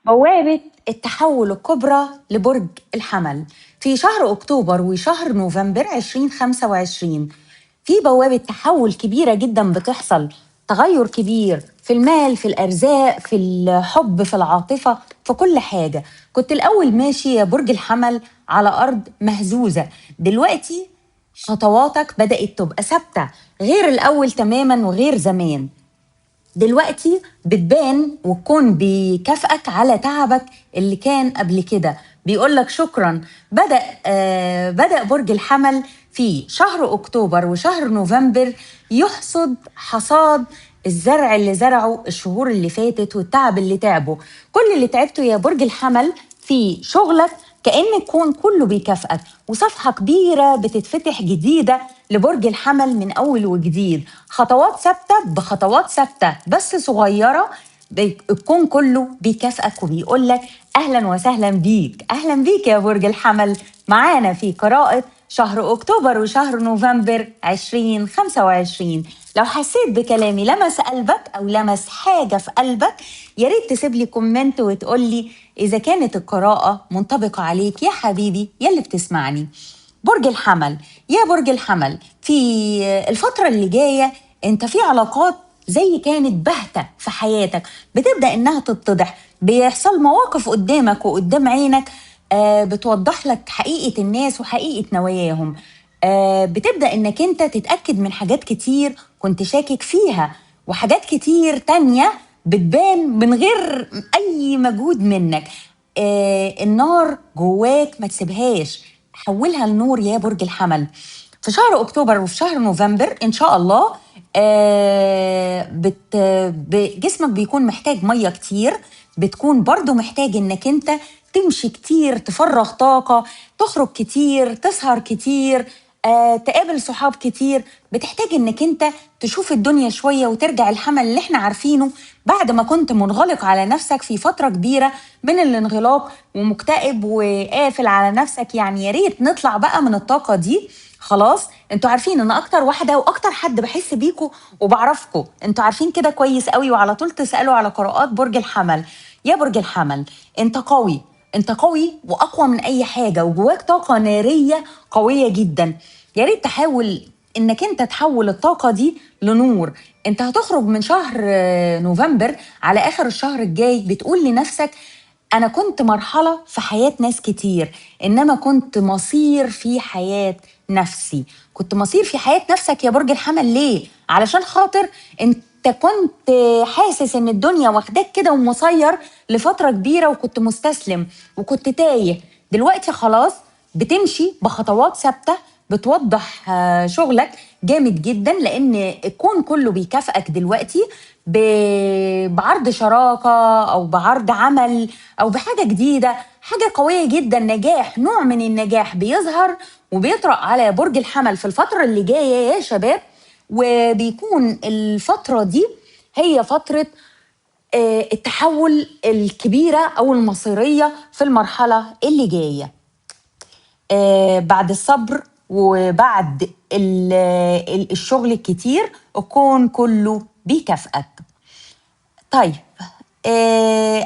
بوابة التحول الكبرى لبرج الحمل في شهر أكتوبر وشهر نوفمبر 2025. في بوابة تحول كبيرة جدا بتحصل، تغير كبير في المال، في الأرزاق، في الحب، في العاطفة، في كل حاجة. كنت الأول ماشي يا برج الحمل على أرض مهزوزة، دلوقتي خطواتك بدأت تبقى ثابتة، غير الأول تماما وغير زمان. دلوقتي بتبان والكون بيكافئك على تعبك اللي كان قبل كده، بيقولك شكرا. بدأ برج الحمل في شهر أكتوبر وشهر نوفمبر يحصد حصاد الزرع اللي زرعه الشهور اللي فاتت والتعب اللي تعبه. كل اللي تعبته يا برج الحمل في شغلك كأن الكون كله بيكافئك، وصفحة كبيرة بتتفتح جديدة لبرج الحمل من أول وجديد. خطوات ثابتة بخطوات ثابتة بس صغيرة، الكون كله بيكافئك وبيقولك أهلا وسهلا بيك. أهلا بيك يا برج الحمل معانا في قراءة شهر أكتوبر وشهر نوفمبر 2025. لو حسيت بكلامي لمس قلبك أو لمس حاجة في قلبك، ياريت تسيب لي كومنت وتقول لي إذا كانت القراءة منطبقة عليك يا حبيبي يلي بتسمعني. برج الحمل، يا برج الحمل، في الفترة اللي جاية انت في علاقات زي كانت باهتة في حياتك بتبدأ انها تتضح، بيحصل مواقف قدامك وقدام عينك بتوضح لك حقيقة الناس وحقيقة نواياهم. بتبدأ انك انت تتأكد من حاجات كتير كنت شاكك فيها، وحاجات كتير تانية بتبان من غير اي مجهود منك. النار جواك ما تسيبهاش، حولها لنور يا برج الحمل. في شهر اكتوبر وفي شهر نوفمبر ان شاء الله جسمك بيكون محتاج ميه كتير، بتكون برضو محتاج انك انت تمشي كتير، تفرغ طاقة، تخرج كتير، تسهر كتير، تقابل صحاب كتير. بتحتاج انك انت تشوف الدنيا شوية وترجع الحمل اللي احنا عارفينه بعد ما كنت منغلق على نفسك في فترة كبيرة من الانغلاق ومكتئب وقافل على نفسك. يعني يا ريت نطلع بقى من الطاقة دي. خلاص انتوا عارفين ان اكتر واحدة واكتر حد بحس بيكوا وبعرفكوا، انتوا عارفين كده كويس قوي، وعلى طول تسألوا على قراءات برج الحمل. يا برج الحمل، انت قوي، انت قوي واقوى من اي حاجة، وجواك طاقة نارية قوية جدا. يا ريت تحاول انك انت تحول الطاقة دي لنور. انت هتخرج من شهر نوفمبر على اخر الشهر الجاي بتقول لنفسك انا كنت مرحلة في حياة ناس كتير، انما كنت مصير في حياة نفسي. كنت مصير في حياة نفسك يا برج الحمل. ليه؟ علشان خاطر انت كنت حاسس ان الدنيا واخداك كده ومسير لفترة كبيرة، وكنت مستسلم وكنت تايه. دلوقتي خلاص بتمشي بخطوات ثابتة بتوضح شغلك جامد جدا، لان الكون كله بيكافئك دلوقتي بعرض شراكة او بعرض عمل او بحاجة جديدة، حاجة قوية جدا، نجاح، نوع من النجاح بيظهر وبيطرق على برج الحمل في الفترة اللي جاية يا شباب. وبيكون الفترة دي هي فترة التحول الكبيرة أو المصيرية في المرحلة اللي جاية. بعد الصبر وبعد الشغل الكتير الكون كله بيكافئك. طيب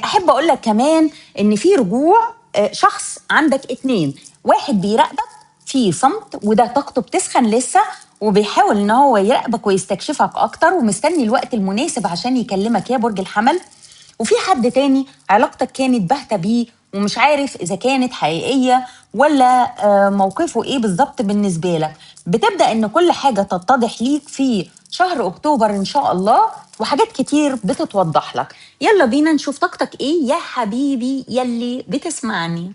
أحب أقول لك كمان إن في رجوع شخص عندك اتنين، واحد بيراقبك في صمت وده طاقته بتسخن لسه وبيحاول إن هو يراقبك ويستكشفك أكتر ومستني الوقت المناسب عشان يكلمك يا برج الحمل. وفي حد تاني علاقتك كانت باهتة بيه ومش عارف إذا كانت حقيقية ولا موقفه إيه بالظبط بالنسبة لك. بتبدأ إن كل حاجة تتضح ليك في شهر أكتوبر إن شاء الله، وحاجات كتير بتتوضح لك. يلا بينا نشوف طاقتك إيه يا حبيبي يلي بتسمعني.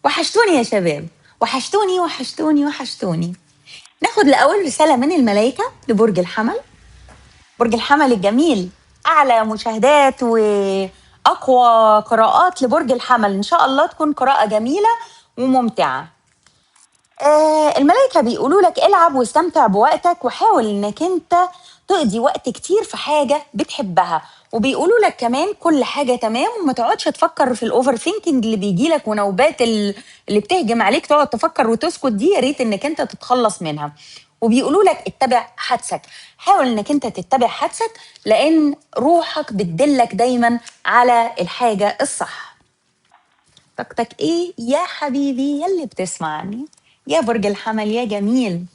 وحشتوني يا شباب، وحشتوني وحشتوني وحشتوني. ناخد الأول رسالة من الملائكة لبرج الحمل. برج الحمل الجميل، أعلى مشاهدات وأقوى قراءات لبرج الحمل، إن شاء الله تكون قراءة جميلة وممتعة. الملائكة بيقولوا لك العب واستمتع بوقتك وحاول انك انت تقضي وقت كتير في حاجة بتحبها. وبيقولوا لك كمان كل حاجة تمام وما تقعدش تفكر في الاوفر ثينكينج اللي بيجي لك ونوبات اللي بتهجم عليك تقعد تفكر وتسكت، دي يا ريت انك انت تتخلص منها. وبيقولوا لك اتبع حدسك. حاول انك انت تتبع حدسك، لان روحك بتدلك دايما على الحاجة الصح. طاقتك ايه يا حبيبي يلي بتسمعني يا برج الحمل يا جميل؟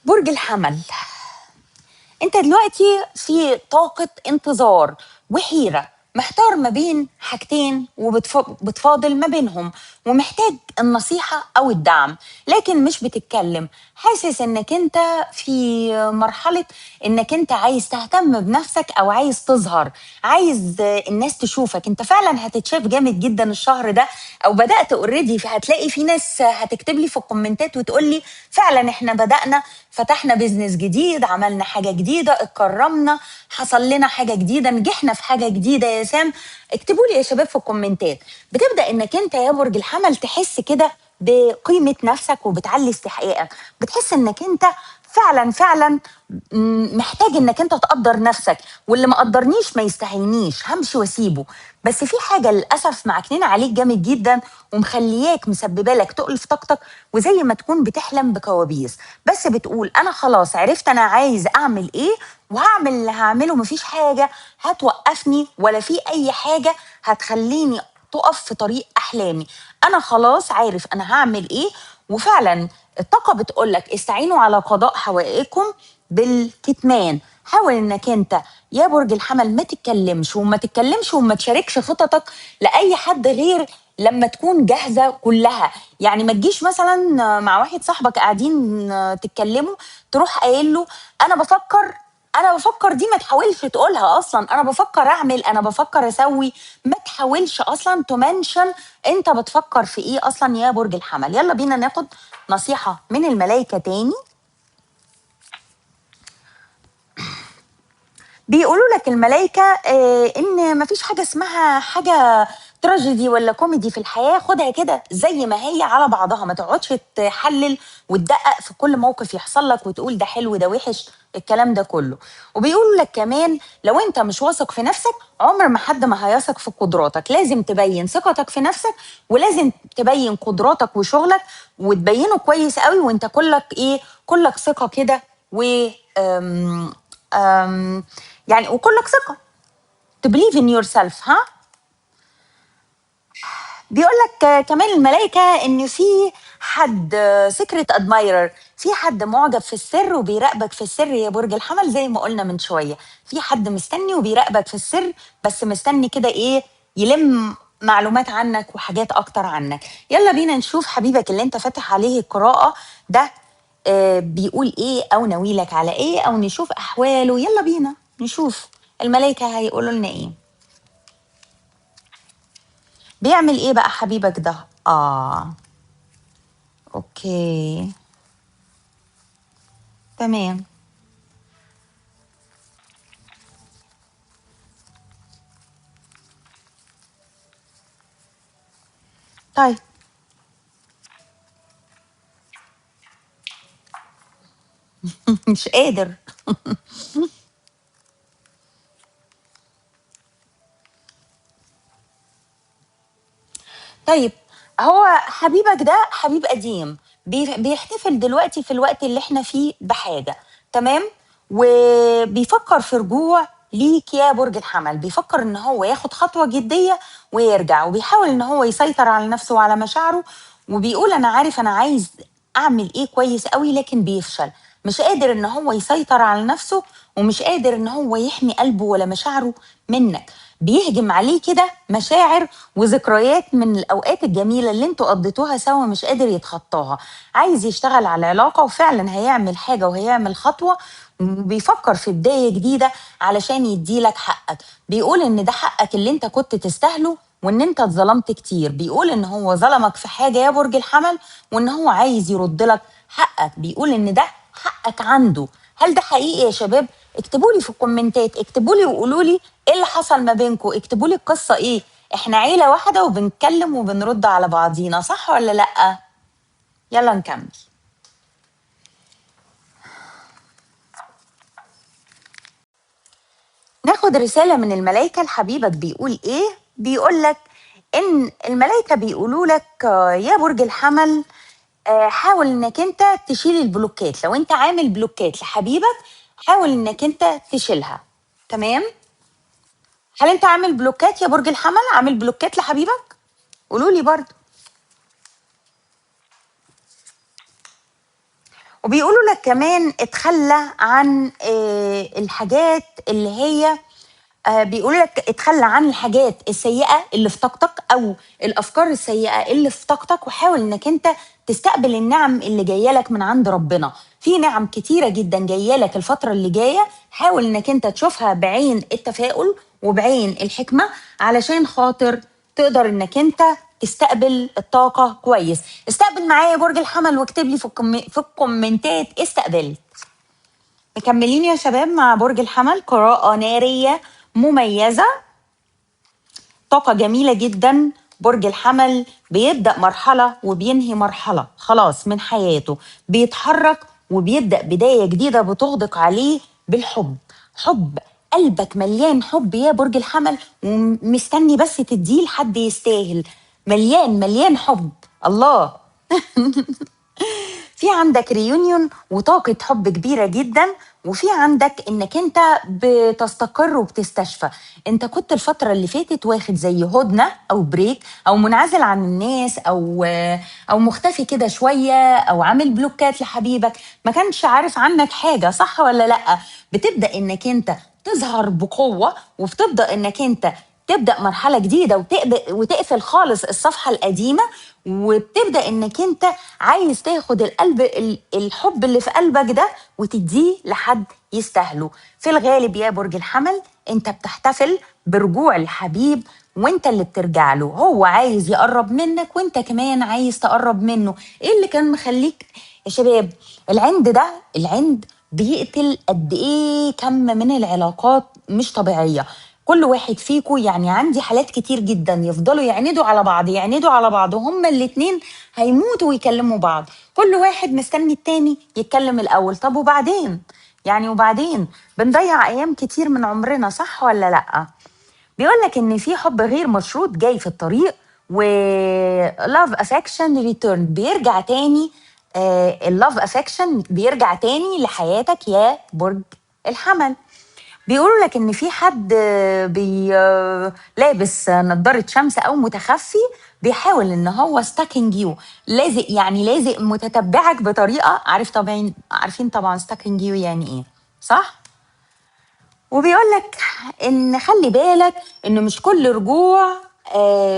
برج الحمل، انت دلوقتي في طاقة انتظار وحيرة، محتار ما بين حاجتين وبتفاضل ما بينهم، ومحتاج النصيحة او الدعم، لكن مش بتتكلم. حاسس انك انت في مرحلة انك انت عايز تهتم بنفسك او عايز تظهر، عايز الناس تشوفك. انت فعلا هتتشاف جامد جدا الشهر ده، او بدأت اوريدي. هتلاقي في ناس هتكتب لي في الكومنتات وتقول لي فعلا احنا بدأنا، فتحنا بيزنس جديد، عملنا حاجة جديدة، اتكرمنا، حصل لنا حاجة جديدة، نجحنا في حاجة جديدة يا سام. اكتبوا لي يا شباب في الكومنتات. بتبدأ انك انت يا برج الحمل تحس كده بقيمة نفسك وبتعلي استحقاقك، بتحس انك انت فعلا محتاج انك انت تقدر نفسك، واللي ما قدرنيش ما يستهينيش، همشي واسيبه. بس في حاجه للاسف معكنين عليك جامد جدا، ومخلياك مسببه لك تقل في طاقتك، وزي ما تكون بتحلم بكوابيس، بس بتقول انا خلاص عرفت انا عايز اعمل ايه، وهعمل اللي هعمله. مفيش حاجه هتوقفني، ولا في اي حاجه هتخليني تقف في طريق احلامي. انا خلاص عارف انا هعمل ايه. وفعلا الطاقه بتقول لك استعينوا على قضاء حوائجكم بالكتمان. حاول انك انت يا برج الحمل ما تتكلمش وما تتكلمش وما تشاركش خططك لاي حد غير لما تكون جاهزه كلها. يعني ما تجيش مثلا مع واحد صاحبك قاعدين تتكلموا، تروح قايل له انا بفكر دي، ما تحاولش تقولها اصلا. انا بفكر اعمل، انا بفكر اسوي. ما تحاولش اصلا تمنشن انت بتفكر في ايه اصلا يا برج الحمل. يلا بينا ناخد نصيحة من الملائكة تاني. بيقولوا لك الملائكة إن مفيش حاجة اسمها حاجة تراجيدي ولا كوميدي في الحياة. خدها كده زي ما هي على بعضها، ما تقعدش تحلل وتدقق في كل موقف يحصل لك وتقول ده حلو ده وحش، الكلام ده كله. وبيقولوا لك كمان لو انت مش واثق في نفسك، عمر ما حد ما هيثق في قدراتك. لازم تبين ثقتك في نفسك، ولازم تبين قدراتك وشغلك، وتبينه كويس قوي، وانت كلك ايه، كلك ثقة كده. و أم أم يعني وكلك ثقة، to believe in yourself. ها، بيقول لك كمان الملائكة ان في حد سيكريت ادمايرر، في حد معجب في السر وبيراقبك في السر يا برج الحمل. زي ما قلنا من شوية، في حد مستني وبيراقبك في السر، بس مستني كده ايه، يلم معلومات عنك وحاجات اكتر عنك. يلا بينا نشوف حبيبك اللي انت فاتح عليه القراءة ده بيقول ايه، او ناويلك على ايه، او نشوف احواله. يلا بينا نشوف الملائكة هيقولوا لنا ايه. بيعمل ايه بقى حبيبك ده؟ اوكي، تمام. طيب مش قادر. طيب، هو حبيبك ده حبيب قديم، بيحتفل دلوقتي في الوقت اللي احنا فيه بحاجة، تمام، وبيفكر في رجوع ليك يا برج الحمل. بيفكر ان هو ياخد خطوة جدية ويرجع، وبيحاول ان هو يسيطر على نفسه وعلى مشاعره، وبيقول انا عارف انا عايز اعمل ايه كويس قوي، لكن بيفشل. مش قادر ان هو يسيطر على نفسه، ومش قادر ان هو يحمي قلبه ولا مشاعره منك. بيهجم عليه كده مشاعر وذكريات من الاوقات الجميله اللي انتوا قضيتوها سوا، مش قادر يتخطاها. عايز يشتغل على العلاقه، وفعلا هيعمل حاجه وهيعمل خطوه، بيفكر في بدايه جديده علشان يديلك حقك. بيقول ان ده حقك اللي انت كنت تستاهله، وان انت اتظلمت كتير. بيقول ان هو ظلمك في حاجه يا برج الحمل، وان هو عايز يرد لك حقك. بيقول ان ده حقك عنده. هل ده حقيقي يا شباب؟ اكتبوا لي في الكومنتات، اكتبوا لي وقولوا لي ايه اللي حصل ما بينكم، اكتبوا لي القصه ايه احنا عيلة واحدة وبنتكلم وبنرد على بعضينا، صح ولا لأ؟ يلا نكمل. ناخد رسالة من الملايكة لحبيبك. بيقول ايه؟ بيقول لك ان الملايكة بيقولوا لك يا برج الحمل، حاول انك انت تشيل البلوكات. لو انت عامل بلوكات لحبيبك حاول انك انت تشيلها. تمام؟ هل انت عامل بلوكات يا برج الحمل؟ عامل بلوكات لحبيبك؟ قولوا لي برضو. وبيقولوا لك كمان اتخلى عن الحاجات اللي هي بيقول لك اتخلى عن الحاجات السيئة اللي في طاقتك او الافكار السيئة اللي في طاقتك، وحاول انك انت تستقبل النعم اللي جايه لك من عند ربنا. في نعم كتيرة جدا جايه لك الفترة اللي جاية، حاول انك انت تشوفها بعين التفاؤل وبعين الحكمة علشان خاطر تقدر انك انت تستقبل الطاقة كويس. استقبل معايا يا برج الحمل واكتب لي في الكومنتات استقبلت. مكملين يا شباب مع برج الحمل. قراءة نارية مميزة، طاقة جميلة جدا. برج الحمل بيبدأ مرحلة وبينهي مرحلة خلاص من حياته، بيتحرك وبيبدأ بداية جديدة بتغدق عليه بالحب. حب، قلبك مليان حب يا برج الحمل، ومستني بس تديه لحد يستاهل. مليان مليان حب. الله. في عندك ريونيون وطاقة حب كبيرة جدا، وفي عندك انك انت بتستقر وبتستشفى. انت كنت الفترة اللي فاتت واخد زي هدنة او بريك او منعزل عن الناس او مختفي كده شوية او عامل بلوكات لحبيبك، ما كانش عارف عنك حاجة، صح ولا لأ؟ بتبدأ انك انت تظهر بقوة، وبتبدأ انك انت تبدأ مرحلة جديدة وتقفل خالص الصفحة القديمة، وبتبدأ انك انت عايز تاخد الحب اللي في قلبك ده وتديه لحد يستاهله. في الغالب يا برج الحمل انت بتحتفل برجوع الحبيب، وانت اللي بترجع له. هو عايز يقرب منك وانت كمان عايز تقرب منه. ايه اللي كان مخليك يا شباب؟ العند ده، العند بيقتل قد ايه كم من العلاقات مش طبيعية. كل واحد فيكو يعني عندي حالات كتير جدا يفضلوا يعندوا على بعض يعندوا على بعض، وهما الاتنين هيموتوا ويكلموا بعض. كل واحد مستني التاني يتكلم الأول. طب وبعدين؟ يعني وبعدين بنضيع أيام كتير من عمرنا، صح ولا لأ؟ بيقول لك ان في حب غير مشروط جاي في الطريق، و love affection return بيرجع تاني. اللوف افكشن بيرجع تاني لحياتك يا برج الحمل. بيقولوا لك ان في حد لابس نظارة شمس او متخفي، بيحاول ان هو ستاكينج يو، لازق يعني لازق متتبعك بطريقة. عارفين طبعا ستاكينج يو يعني ايه، صح؟ وبيقول لك ان خلي بالك ان مش كل رجوع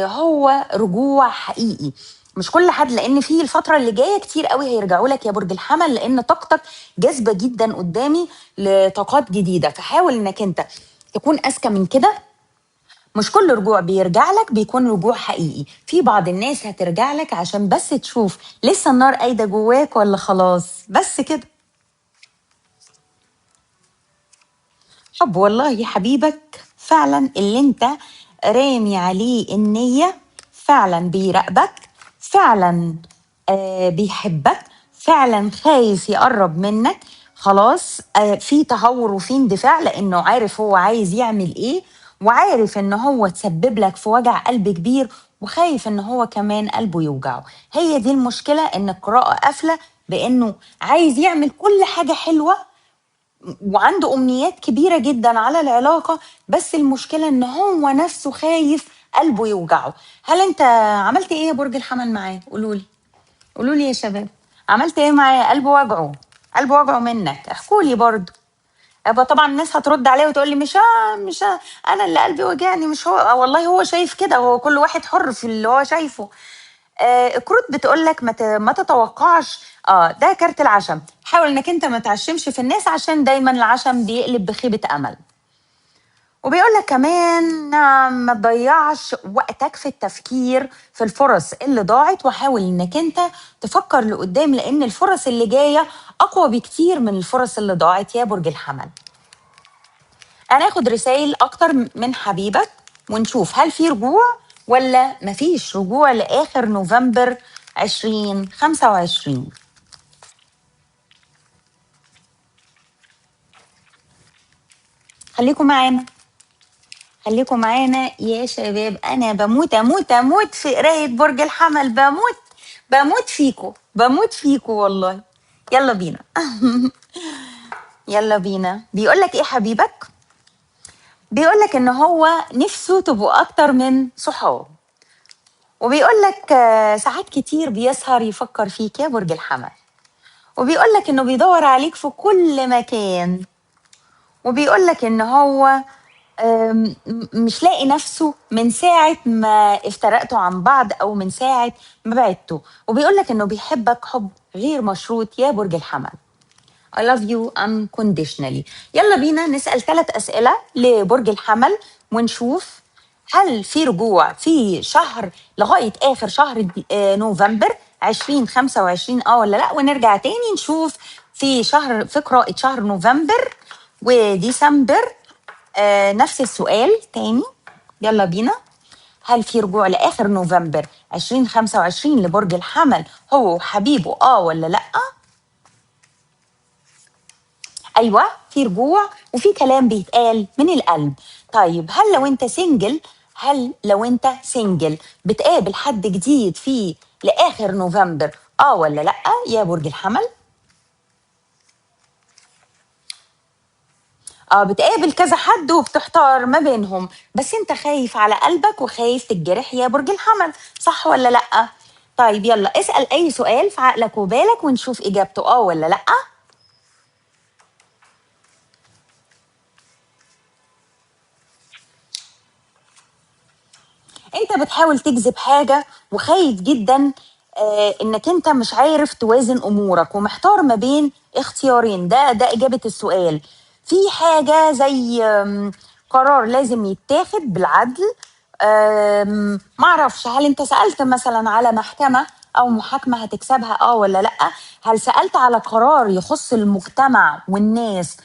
هو رجوع حقيقي. مش كل حد، لان في الفتره اللي جايه كتير قوي هيرجعوا لك يا برج الحمل، لان طاقتك جاذبه جدا قدامي لطاقات جديده. فحاول انك انت تكون اذكى من كده. مش كل رجوع بيرجع لك بيكون رجوع حقيقي. في بعض الناس هترجع لك عشان بس تشوف لسه النار قايده جواك ولا خلاص، بس كده. حب والله حبيبك فعلا اللي انت رامي عليه النية، فعلا بيراقبك، فعلا بيحبك، فعلا خايف يقرب منك. خلاص في تهور وفي اندفاع لانه عارف هو عايز يعمل ايه، وعارف ان هو تسبب لك في وجع قلب كبير، وخايف ان هو كمان قلبه يوجعه. هي دي المشكلة، ان القراءة قافلة بانه عايز يعمل كل حاجة حلوة وعنده أمنيات كبيرة جدا على العلاقة، بس المشكلة إن هو نفسه خايف قلبه يوجعه. هل أنت عملت إيه يا برج الحمل معاه؟ قولولي، قولولي يا شباب، عملت إيه معاه؟ قلبه وجعه، قلبه وجعه منك، احكولي برضه. يبقى طبعا الناس هترد عليه وتقول لي مش انا اللي قلبي وجعني، مش هو. والله هو شايف كده، هو كل واحد حر في اللي هو شايفه. الكروت بتقول لك ما تتوقعش. ده كارت العشم. حاول انك انت ما تعشمش في الناس عشان دايما العشم بيقلب بخيبة امل. وبيقول لك كمان ما تضيعش وقتك في التفكير في الفرص اللي ضاعت، وحاول انك انت تفكر لقدام، لان الفرص اللي جاية اقوى بكتير من الفرص اللي ضاعت يا برج الحمل. هناخد رسائل اكتر من حبيبك ونشوف هل في رجوع ولا مفيش رجوع لآخر نوفمبر 2025؟ خليكم معانا، خليكم معانا يا شباب. انا بموت اموت اموت في قرايه برج الحمل، بموت بموت فيكو، بموت فيكو والله. يلا بينا. يلا بينا. بيقول لك ايه حبيبك؟ بيقول لك ان هو نفسه تبقوا اكتر من صحاب، وبيقول لك ساعات كتير بيسهر يفكر فيك يا برج الحمل، وبيقول لك انه بيدور عليك في كل مكان، وبيقول لك ان هو مش لاقي نفسه من ساعة ما افترقتوا عن بعض أو من ساعة ما بعدتوا، وبيقول لك إنه بيحبك حب غير مشروط يا برج الحمل. I love you unconditionally. يلا بينا نسأل 3 أسئلة لبرج الحمل ونشوف هل في رجوع في شهر لغاية آخر شهر نوفمبر 2025 ولا لا، ونرجع تاني نشوف في شهر في قراءة شهر نوفمبر وديسمبر نفس السؤال تاني. يلا بينا. هل في رجوع لآخر نوفمبر 2025 لبرج الحمل هو وحبيبه ولا لأ؟ أيوة في رجوع وفي كلام بيتقال من القلب. طيب هل لو انت سنجل بتقابل حد جديد في لآخر نوفمبر ولا لأ يا برج الحمل؟ بتقابل كذا حد وبتحتار ما بينهم، بس انت خايف على قلبك وخايف تتجرح يا برج الحمل، صح ولا لأ؟ طيب يلا اسأل أي سؤال في عقلك وبالك ونشوف إجابته ولا لأ. انت بتحاول تجذب حاجة وخايف جدا انك انت مش عارف توازن امورك ومحتار ما بين اختيارين. ده اجابة السؤال. في حاجة زي قرار لازم يتاخد بالعدل. معرفش هل انت سألت مثلا على محكمة او محاكمة هتكسبها ولا لأ؟ هل سألت على قرار يخص المجتمع والناس؟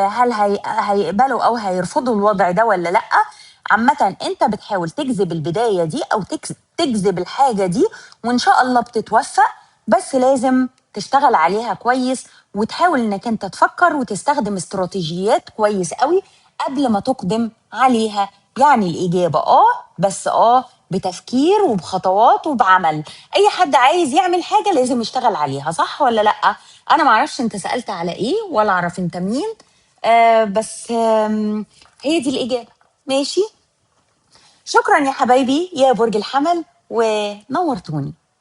هل هيقبلوا او هيرفضوا الوضع ده ولا لأ؟ عامة انت بتحاول تجذب البداية دي او تجذب الحاجة دي، وان شاء الله بتتوفق، بس لازم تشتغل عليها كويس وتحاول انك انت تفكر وتستخدم استراتيجيات كويس قوي قبل ما تقدم عليها. يعني الإجابة بس بتفكير وبخطوات وبعمل. أي حد عايز يعمل حاجة لازم يشتغل عليها، صح ولا لأ؟ أنا معرفش أنت سألت على إيه ولا أعرف أنت مين. بس هي دي الإجابة. ماشي. شكرا يا حبايبي يا برج الحمل ونورتوني.